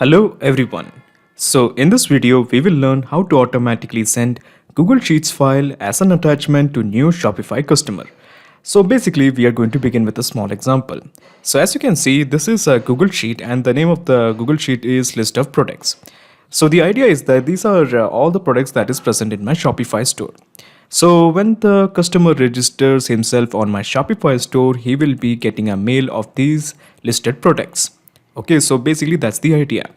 Hello everyone. So in this video we will learn how to automatically send Google Sheets file as an attachment to new Shopify customer. So basically we are going to begin with a small example. So as you can see, this is a Google Sheet and the name of the Google Sheet is list of products. So the idea is that these are all the products that is present in my Shopify store. So when the customer registers himself on my Shopify store, he will be getting a mail of these listed products. Okay, so basically that's the idea.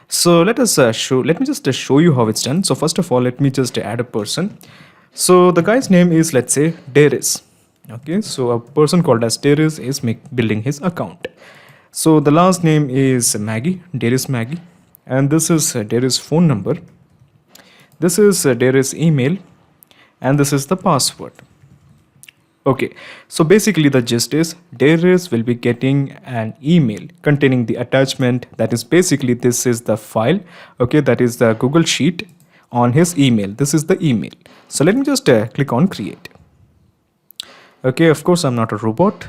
So let me just show you how it's done. So first of all, let me just add a person. So the guy's name is, let's say, Darius. Okay, so a person called as Darius is building his account. So the last name is Maggie, Darius Maggie, and this is Darius phone number. This is Darius email, and this is the password. Okay, so basically the gist is Darius will be getting an email containing the attachment that is basically this is the file, okay, that is the Google Sheet on his email. This is the email. So let me just click on create. Okay, of course I'm not a robot.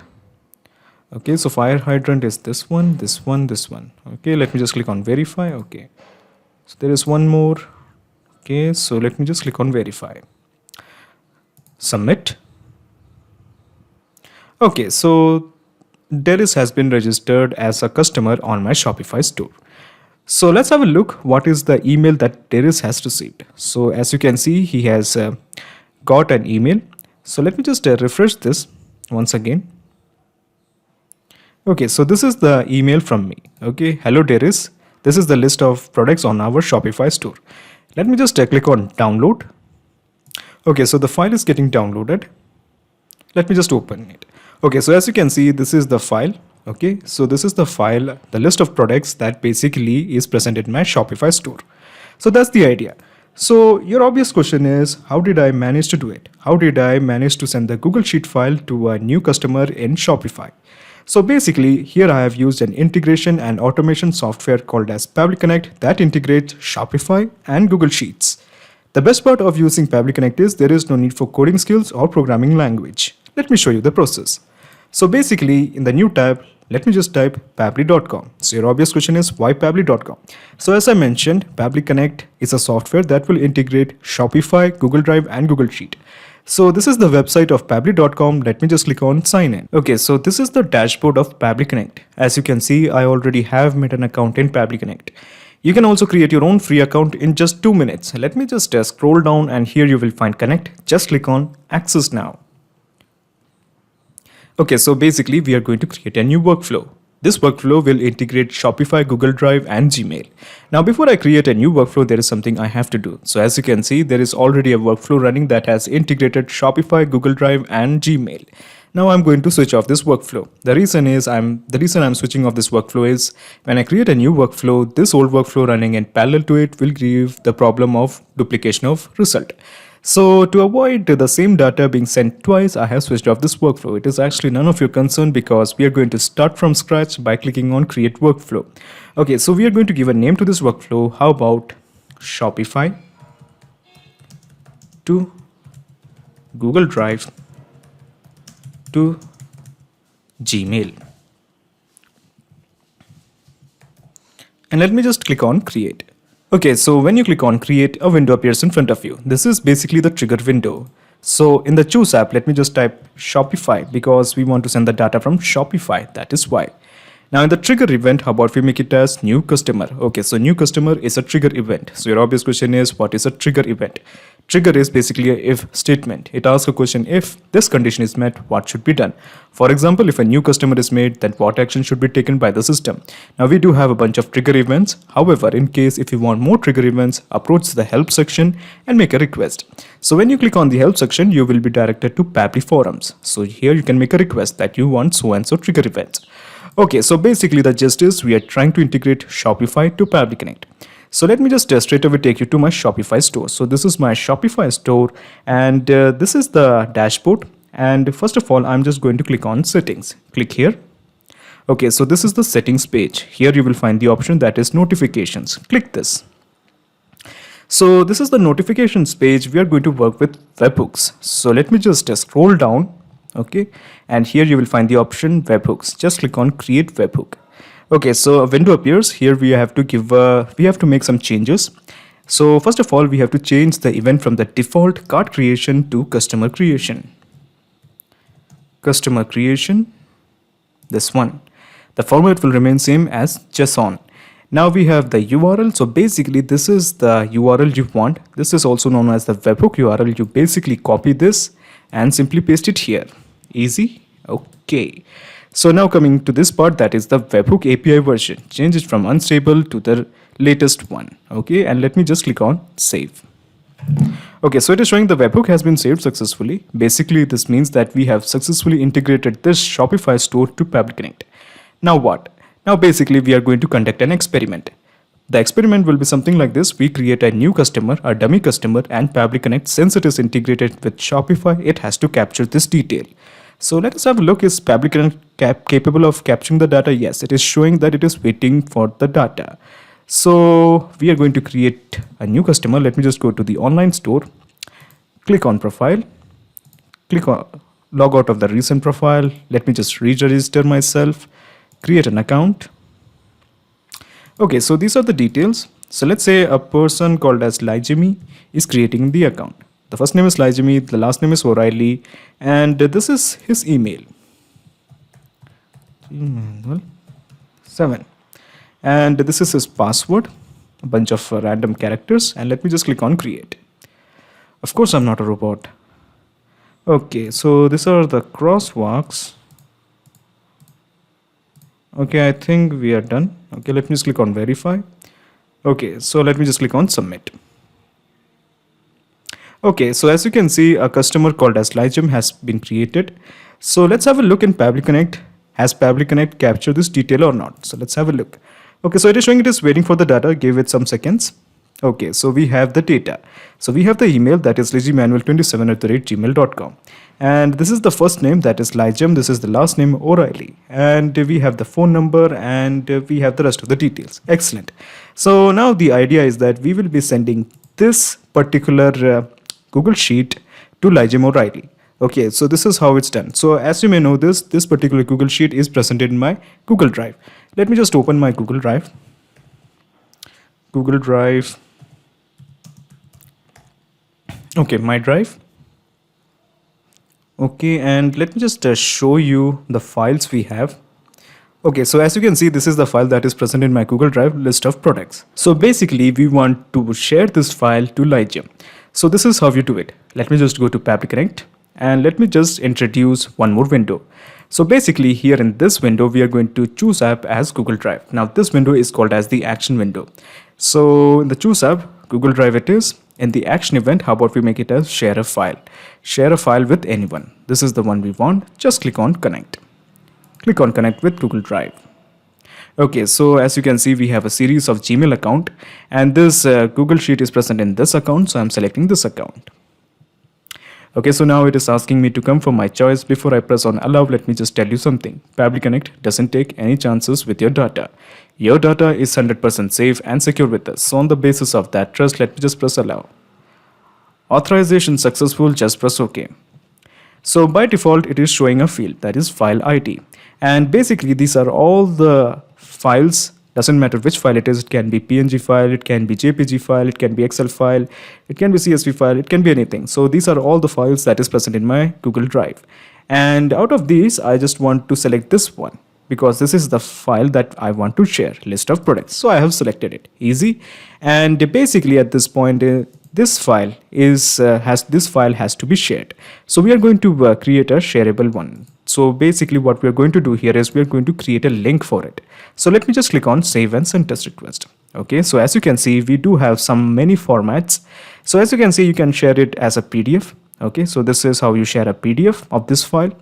Okay, so fire hydrant is this one, this one, this one. Okay, let me just click on verify. Okay, so there is one more. Okay, so let me just click on verify. Submit. Okay, so Darius has been registered as a customer on my Shopify store. So let's have a look what is the email that Darius has received. So as you can see, he has got an email. So let me just refresh this once again. Okay, so this is the email from me. Okay, hello Darius. This is the list of products on our Shopify store. Let me just click on download. Okay, so the file is getting downloaded. Let me just open it. Okay, so as you can see, this is the file. Okay, so this is the file, the list of products that basically is present in my Shopify store. So that's the idea. So your obvious question is, how did I manage to do it? How did I manage to send the Google Sheet file to a new customer in Shopify? So basically here I have used an integration and automation software called as Pabbly Connect that integrates Shopify and Google Sheets. The best part of using Pabbly Connect is there is no need for coding skills or programming language. Let me show you the process. So basically in the new tab, let me just type pabbly.com. So your obvious question is, why pabbly.com? So as I mentioned, Pabbly Connect is a software that will integrate Shopify, Google Drive and Google Sheet. So this is the website of pabbly.com. Let me just click on sign in. Okay, so this is the dashboard of Pabbly Connect. As you can see, I already have made an account in Pabbly Connect. You can also create your own free account in just 2 minutes. Let me just scroll down and here you will find Connect. Just click on Access Now. Okay, so basically we are going to create a new workflow. This workflow will integrate Shopify, Google Drive and Gmail. Now before I create a new workflow, there is something I have to do. So as you can see, there is already a workflow running that has integrated Shopify, Google Drive and Gmail. Now I'm going to switch off this workflow. The reason I'm switching off this workflow is when I create a new workflow, this old workflow running in parallel to it will give the problem of duplication of result. So to avoid the same data being sent twice, I have switched off this workflow. It is actually none of your concern because we are going to start from scratch by clicking on create workflow. Okay, so we are going to give a name to this workflow. How about Shopify to Google Drive to Gmail. And let me just click on create. Okay, so when you click on create, a window appears in front of you. This is basically the trigger window. So in the choose app, let me just type Shopify because we want to send the data from Shopify. That is why. Now in the trigger event, how about we make it as new customer? Okay, so new customer is a trigger event. So your obvious question is, what is a trigger event? Trigger is basically a if statement. It asks a question, if this condition is met, what should be done? For example, if a new customer is made, then what action should be taken by the system? Now we do have a bunch of trigger events. However, in case if you want more trigger events, approach the help section and make a request. So when you click on the help section, you will be directed to Pabbly forums. So here you can make a request that you want so and so trigger events. Okay, so basically the gist is we are trying to integrate Shopify to Pabbly Connect. So let me just straight away take you to my Shopify store. So this is my Shopify store and this is the dashboard. And first of all, I'm just going to click on settings. Click here. Okay, so this is the settings page. Here you will find the option that is notifications. Click this. So this is the notifications page. We are going to work with webhooks. So let me just scroll down. Okay, and here you will find the option webhooks. Just click on create webhook. Okay, so a window appears here. We have to make some changes. So first of all, we have to change the event from the default cart creation to customer creation. Customer creation, this one. The format will remain same as JSON. Now we have the URL. So basically this is the URL you want. This is also known as the webhook URL. You basically copy this and simply paste it here. Easy? Okay. So now coming to this part, that is the webhook API version. Change it from unstable to the latest one. Okay, and let me just click on save. Okay, so it is showing the webhook has been saved successfully. Basically, this means that we have successfully integrated this Shopify store to Pabbly Connect. Now what? Now basically we are going to conduct an experiment. The experiment will be something like this. We create a new customer, a dummy customer, and Pabbly Connect, since it is integrated with Shopify, it has to capture this detail. So let us have a look. Is Pabbly Connect capable of capturing the data? Yes, it is showing that it is waiting for the data. So we are going to create a new customer. Let me just go to the online store, click on profile, click on log out of the recent profile. Let me just re-register myself, create an account. Okay, so these are the details. So let's say a person called as 𝐿𝐿𝐴𝐚𝐿 is creating the account. The first name is 𝐿𝐿𝐴𝐚𝐿, the last name is O'Reilly, and this is his email. 𝐸𝐴𝐚𝐿7, and this is his password, a bunch of random characters, and let me just click on create. Of course, I'm not a robot. Okay, so these are the crosswalks. Okay, I think we are done. Okay, let me just click on verify. Okay, so let me just click on submit. Okay, so as you can see, a customer called as 𝐿𝐿𝐴𝐚 has been created. So let's have a look in Pabbly Connect. Has Pabbly Connect captured this detail or not? So let's have a look. Okay, so it is showing it is waiting for the data. Give it some seconds. Okay, so we have the data. So we have the email, that is 𝐿𝐿𝐴𝐚𝐿27@gmail.com. And this is the first name, that is 𝐿𝐿𝐴𝐚. This is the last name, O'Reilly. And we have the phone number, and we have the rest of the details. Excellent. So now the idea is that we will be sending this particular Google Sheet to 𝐿𝐿𝐴𝐚 O'Reilly. Okay, so this is how it's done. So as you may know, this particular Google Sheet is presented in my Google Drive. Let me just open my Google Drive. Google Drive. Okay, my drive. Okay, and let me just show you the files we have. Okay, so as you can see, this is the file that is present in my Google Drive, list of products. So basically we want to share this file to 𝐿𝐿𝐴𝐚. So this is how you do it. Let me just go to Pabbly Connect and let me just introduce one more window. So basically here in this window, we are going to choose app as Google Drive. Now this window is called as the action window. So in the choose app, Google Drive it is. In the action event, how about we make it as share a file? Share a file with anyone. This is the one we want. Just click on connect. Click on connect with Google Drive. Okay, so as you can see, we have a series of Gmail account, and this Google Sheet is present in this account. So I'm selecting this account. Okay, so now it is asking me to confirm my choice. Before I press on allow, let me just tell you something. Pabbly Connect doesn't take any chances with your data. Your data is 100% safe and secure with us. So on the basis of that trust, let me just press allow. Authorization successful, just press OK. So by default, it is showing a field, that is file ID. And basically these are all the files. Doesn't matter which file it is. It can be PNG file, it can be JPG file, it can be Excel file, it can be CSV file, it can be anything. So these are all the files that is present in my Google Drive. And out of these, I just want to select this one, because this is the file that I want to share, list of products. So I have selected it. Easy. And basically at this point, this file has to be shared. So we are going to create a shareable one. So basically what we are going to do here is we are going to create a link for it. So let me just click on save and send test request. Okay, so as you can see, we do have many formats. So as you can see, you can share it as a PDF. Okay, so this is how you share a PDF of this file.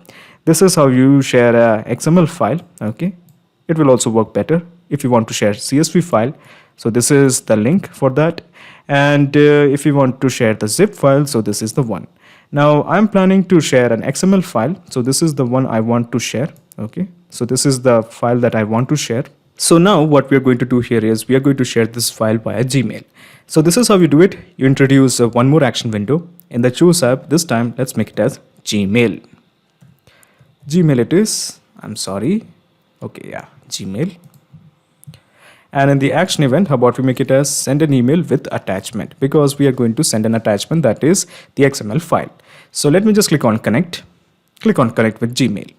This is how you share a XML file. Okay, it will also work better if you want to share CSV file. So this is the link for that. And if you want to share the zip file, so this is the one. Now I'm planning to share an XML file. So this is the one I want to share. Okay, so this is the file that I want to share. So now what we are going to do here is we are going to share this file via Gmail. So this is how you do it. You introduce one more action window. In the choose app, this time let's make it as Gmail. Gmail it is. I'm sorry. Okay, yeah, Gmail. And in the action event, how about we make it as send an email with attachment, because we are going to send an attachment, that is the XML file. So let me just click on connect with Gmail.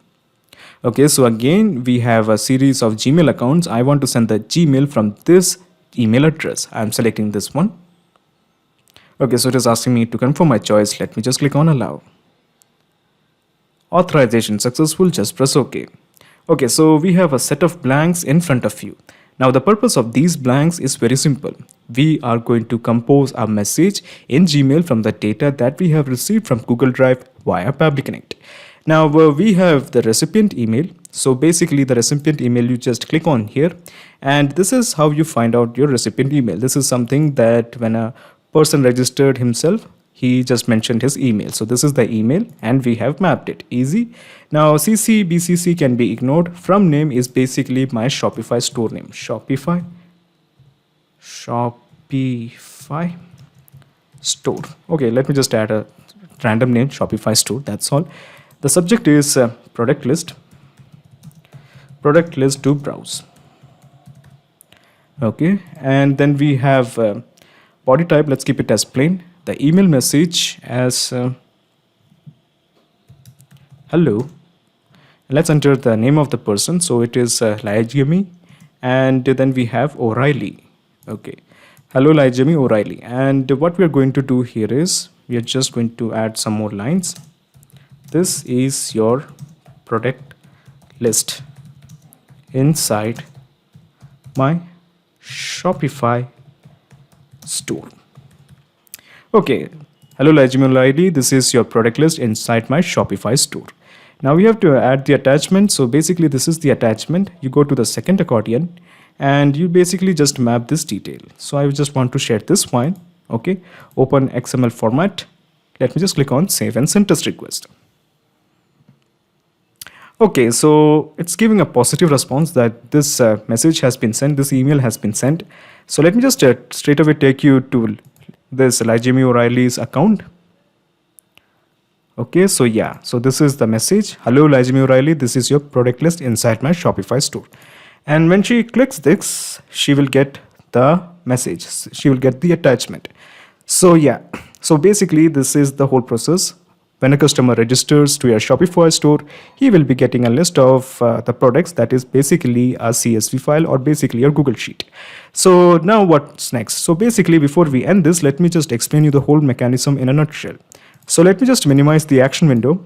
Okay, so again we have a series of Gmail accounts. I want to send the Gmail from this email address. I'm selecting this one. Okay, so it is asking me to confirm my choice. Let me just click on allow. Authorization successful, just press OK. Okay, so we have a set of blanks in front of you. Now the purpose of these blanks is very simple. We are going to compose a message in Gmail from the data that we have received from Google Drive via Pabbly Connect. Now we have the recipient email. So basically the recipient email, you just click on here, and this is how you find out your recipient email. This is something that when a person registered himself, he just mentioned his email. So this is the email and we have mapped it. Easy. Now CC, BCC can be ignored. From name is basically my Shopify store name. Shopify store. Okay, let me just add a random name, Shopify store. That's all. The subject is product list to browse. Okay, and then we have body type. Let's keep it as plain. The email message as hello. Let's enter the name of the person. So it is 𝐏𝐚𝐿𝐴, and then we have O'Reilly. Okay, hello 𝐏𝐴 O'Reilly. And what we are going to do here is we are just going to add some more lines. This is your product list inside my Shopify store. Okay, hello 𝐏𝐴 O'Reilly, this is your product list inside my Shopify store. Now we have to add the attachment. So basically this is the attachment. You go to the second accordion and you basically just map this detail. So I just want to share this file. Okay, open XML format. Let me just click on save and send test request. Okay, so it's giving a positive response that this message has been sent, this email has been sent. So let me just straight away take you to this 𝐏𝐴 O'Reilly's account. Okay, so yeah, so this is the message. Hello 𝐏𝐴 O'Reilly, this is your product list inside my Shopify store. And when she clicks this, she will get the message, she will get the attachment. So yeah, so basically this is the whole process. When a customer registers to your Shopify store, he will be getting a list of the products, that is basically a CSV file or basically your Google Sheet. So now what's next? So basically before we end this, let me just explain you the whole mechanism in a nutshell. So let me just minimize the action window,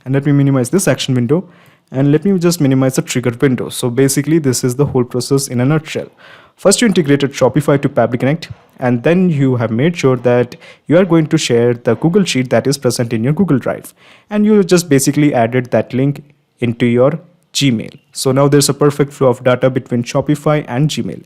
and let me minimize this action window, and let me just minimize the trigger window. So basically this is the whole process in a nutshell. First you integrated Shopify to Pabbly Connect, and then you have made sure that you are going to share the Google Sheet that is present in your Google Drive, and you just basically added that link into your Gmail. So now there's a perfect flow of data between Shopify and Gmail.